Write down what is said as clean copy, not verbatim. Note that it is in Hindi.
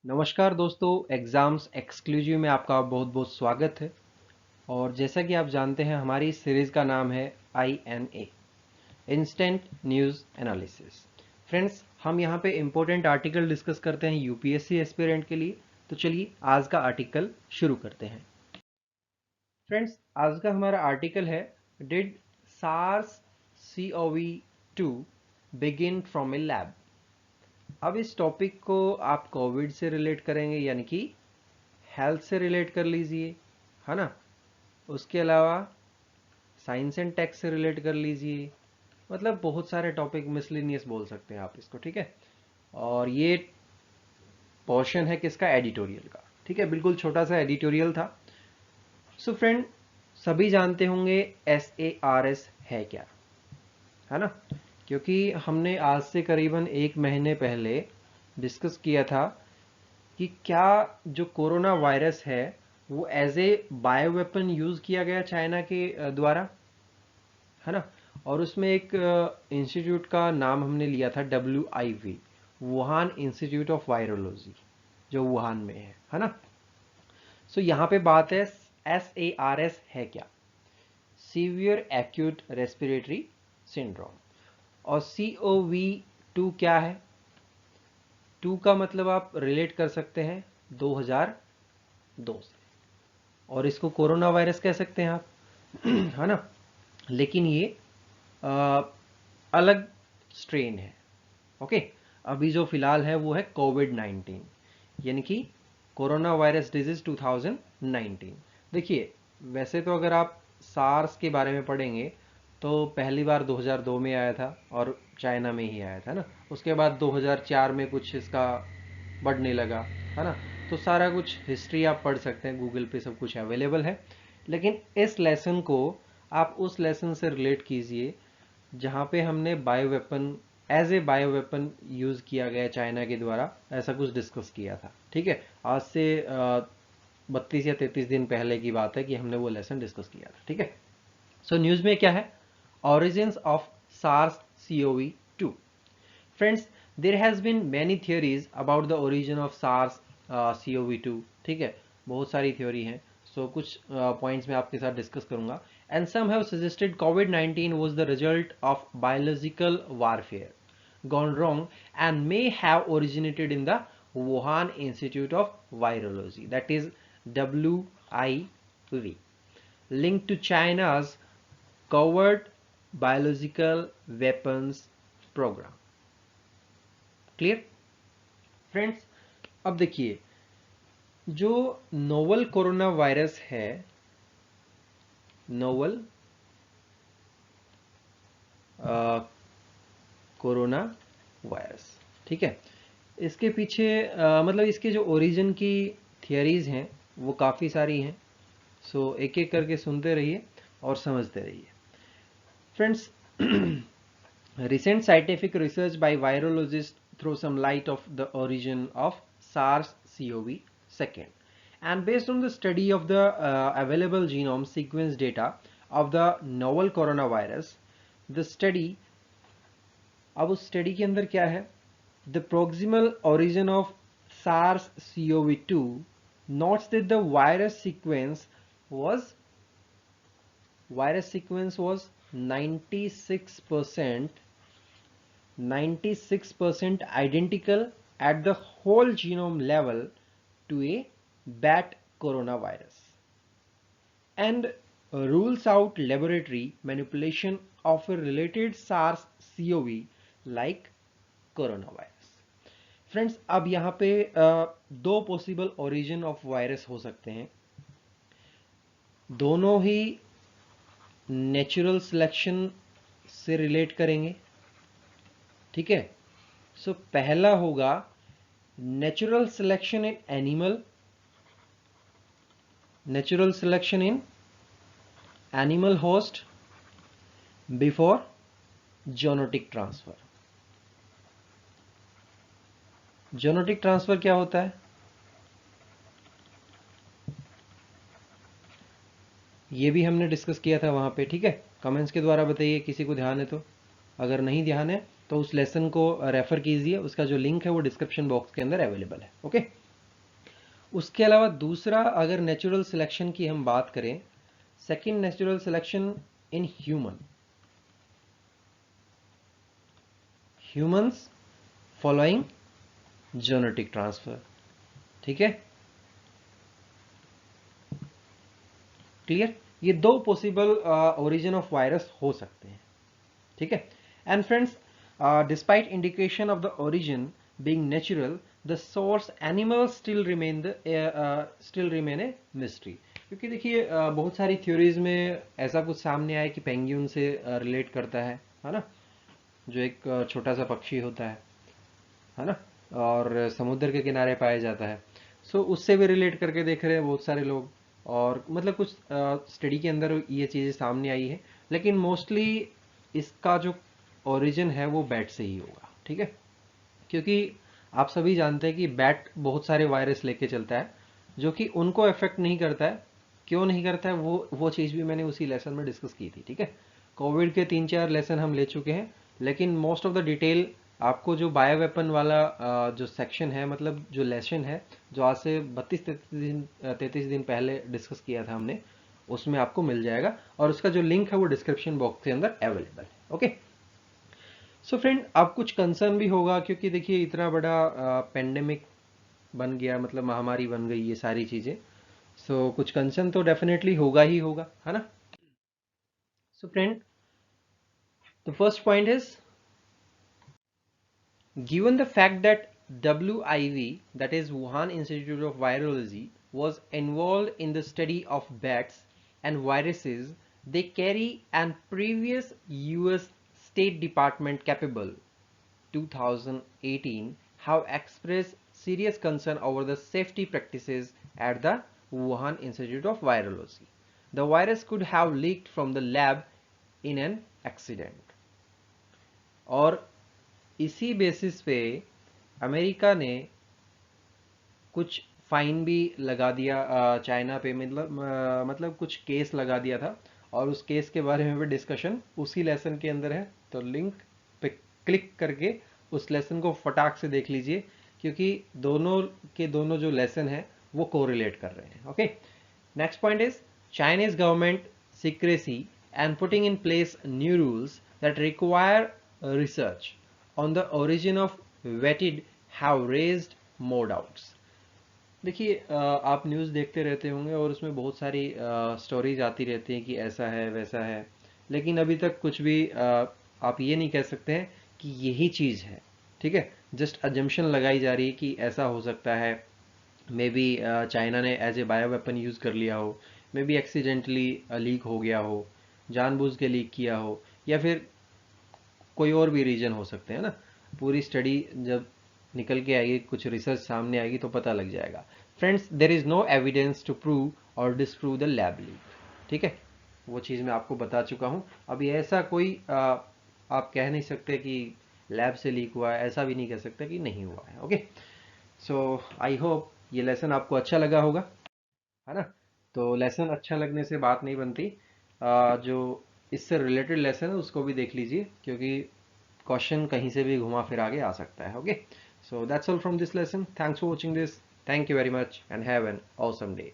नमस्कार दोस्तों, एग्ज़ाम्स एक्सक्लूसिव में आपका बहुत बहुत स्वागत है। और जैसा कि आप जानते हैं, हमारी इस सीरीज़ का नाम है INA, instant news analysis. Friends, हम यहाँ पे इम्पोर्टेंट आर्टिकल डिस्कस करते हैं यूपीएससी एस्पिरेंट के लिए। तो चलिए आज का आर्टिकल शुरू करते हैं। फ्रेंड्स, आज का हमारा आर्टिकल है did SARS CoV-2 begin from a lab. अब इस टॉपिक को आप कोविड से रिलेट करेंगे, यानी कि हेल्थ से रिलेट कर लीजिए, है ना। उसके अलावा साइंस एंड टेक से रिलेट कर लीजिए। मतलब बहुत सारे टॉपिक मिसलिनियस बोल सकते हैं आप इसको, ठीक है। और ये पोर्शन है किसका? एडिटोरियल का, ठीक है। बिल्कुल छोटा सा एडिटोरियल था। सो फ्रेंड, सभी जानते होंगे SARS है क्या, है ना। क्योंकि हमने आज से करीबन एक महीने पहले डिस्कस किया था कि क्या जो कोरोना वायरस है वो as a bio weapon use किया गया चाइना के द्वारा, है ना। और उसमें एक इंस्टीट्यूट का नाम हमने लिया था WIV, Wuhan institute of virology, जो वुहान में है ना। सो यहाँ पे बात है SARS है क्या? Severe acute respiratory syndrome. और CoV-2 क्या है? 2 का मतलब आप रिलेट कर सकते हैं 2002 से, और इसको कोरोना वायरस कह सकते हैं आप है ना। लेकिन ये अ, अलग स्ट्रेन है। ओके, अभी जो फिलहाल है वो है कोविड-19, यानी कि कोरोना वायरस डिजीज 2019। देखिए, वैसे तो अगर आप सार्स के बारे में पढ़ेंगे तो पहली बार 2002 में आया था और चाइना में ही आया था ना। उसके बाद 2004 में कुछ इसका बढ़ने लगा, है ना। तो सारा कुछ हिस्ट्री आप पढ़ सकते हैं, गूगल पे सब कुछ अवेलेबल है। लेकिन इस लेसन को आप उस लेसन से रिलेट कीजिए जहाँ पे हमने bio weapon, as a bio weapon use किया गया चाइना के द्वारा, ऐसा कुछ डिस्कस किया था, ठीक है। आज से 32 या 33 दिन पहले की बात है कि हमने वो लेसन डिस्कस किया था, ठीक है। सो न्यूज़ में क्या है? Origins of SARS CoV-2। Friends, there has been many theories about the origin of SARS CoV-2, ठीक है। बहुत सारी थ्योरी हैं। सो कुछ पॉइंट्स मैं आपके साथ डिस्कस करूंगा। एंड सम हैव सजेस्टेड कोविड-19 was the result of biological warfare gone wrong and may have originated in the Wuhan Institute of Virology, that is WIV, linked to China's covert biological weapons program. Clear friends? अब देखिए, जो नोवल कोरोना वायरस है, नोवल कोरोना वायरस, ठीक है। इसके पीछे मतलब इसके जो ओरिजिन की थियरीज हैं वो काफ़ी सारी हैं। सो एक एक करके सुनते रहिए और समझते रहिए। Friends, recent scientific research by virologists throw some light of the origin of SARS-CoV second. And based on the study of the available genome sequence data of the novel coronavirus, the study, अब उस स्टडी के अंदर क्या है? The proximal origin of SARS-CoV-2 notes that the virus sequence was 96% identical at the whole genome level to a bat coronavirus, and rules out laboratory manipulation of a related SARS-CoV like coronavirus. Friends, अब यहाँ पे दो पॉसिबल ओरिजिन ऑफ वायरस हो सकते हैं। दोनों ही नेचुरल सिलेक्शन से रिलेट करेंगे, ठीक है। सो पहला होगा natural selection in animal, natural selection in animal host before zoonotic transfer. Zoonotic transfer क्या होता है? ये भी हमने डिस्कस किया था वहाँ पे, ठीक है। कमेंट्स के द्वारा बताइए किसी को ध्यान है तो। अगर नहीं ध्यान है तो उस लेसन को रेफर कीजिए, उसका जो लिंक है वो डिस्क्रिप्शन बॉक्स के अंदर अवेलेबल है, ओके। उसके अलावा दूसरा, अगर नेचुरल सिलेक्शन की हम बात करें, second natural selection in humans following genetic transfer. ठीक है, क्लियर। ये दो पॉसिबल ओरिजिन ऑफ वायरस हो सकते हैं। ठीक है, and friends, despite indication of the origin being natural, the source animal still remain a mystery. क्योंकि देखिए बहुत सारी थ्योरीज में ऐसा कुछ सामने आया कि पेंगुइन से रिलेट करता है ना, जो एक छोटा सा पक्षी होता है ना, और समुद्र के किनारे पाया जाता है। सो उससे भी रिलेट करके देख रहे हैं बहुत सारे लोग, और मतलब कुछ स्टडी के अंदर ये चीज़ें सामने आई है, लेकिन मोस्टली इसका जो ओरिजिन है वो बैट से ही होगा। ठीक है, क्योंकि आप सभी जानते हैं कि बैट बहुत सारे वायरस लेके चलता है जो कि उनको अफेक्ट नहीं करता है। क्यों नहीं करता है, वो चीज़ भी मैंने उसी लेसन में डिस्कस की थी। ठीक है, कोविड के 3-4 लेसन हम ले चुके हैं, लेकिन मोस्ट ऑफ द डिटेल आपको जो बायो वेपन वाला जो सेक्शन है, मतलब जो लेसन है, जो आज से 32-33 दिन पहले डिस्कस किया था हमने, उसमें आपको मिल जाएगा, और उसका जो लिंक है वो डिस्क्रिप्शन बॉक्स के अंदर अवेलेबल है। ओके, सो फ्रेंड, अब कुछ कंसर्न भी होगा, क्योंकि देखिए इतना बड़ा पेंडेमिक बन गया, मतलब महामारी बन गई ये सारी चीज़ें। सो कुछ कंसर्न तो डेफिनेटली होगा ही होगा, है ना। So friend, the first point is, given the fact that WIV, that is Wuhan Institute of Virology, was involved in the study of bats and viruses, they carry an previous US State Department capable 2018 have expressed serious concern over the safety practices at the Wuhan Institute of Virology. The virus could have leaked from the lab in an accident. और इसी बेसिस पे अमेरिका ने कुछ फाइन भी लगा दिया चाइना पे, मतलब कुछ केस लगा दिया था, और उस केस के बारे में भी डिस्कशन उसी लेसन के अंदर है। तो लिंक पे क्लिक करके उस लेसन को फटाक से देख लीजिए, क्योंकि दोनों के दोनों जो लेसन है वो कोरिलेट कर रहे हैं। Okay, next point is, Chinese government secrecy and putting in place new rules that require research on the origin of vetid have raised more doubts. देखिए आप न्यूज़ देखते रहते होंगे, और उसमें बहुत सारी स्टोरीज आती रहती हैं कि ऐसा है वैसा है, लेकिन अभी तक कुछ भी आप ये नहीं कह सकते हैं कि यही चीज़ है। ठीक है, जस्ट अजम्पशन लगाई जा रही है कि ऐसा हो सकता है, मे बी चाइना ने as a bio weapon use कर लिया हो, मे बी एक्सीडेंटली लीक हो गया हो, जानबूझ के लीक किया हो, या फिर कोई और भी रीजन हो सकते हैं ना। पूरी स्टडी जब निकल के आएगी, कुछ रिसर्च सामने आएगी, तो पता लग जाएगा। Friends, there is no evidence to prove और डिसप्रूव द लैब लीक। ठीक है, वो चीज़ मैं आपको बता चुका हूँ। अभी ऐसा कोई आप कह नहीं सकते कि लैब से लीक हुआ है, ऐसा भी नहीं कह सकते कि नहीं हुआ है। ओके, सो आई होप ये लेसन आपको अच्छा लगा होगा, है ना। तो लेसन अच्छा लगने से बात नहीं बनती, जो इससे रिलेटेड लेसन है उसको भी देख लीजिए, क्योंकि क्वेश्चन कहीं से भी घुमा फिरा के आ सकता है। Okay, so that's all from this lesson. Thanks for watching this. Thank you very much and have an awesome day.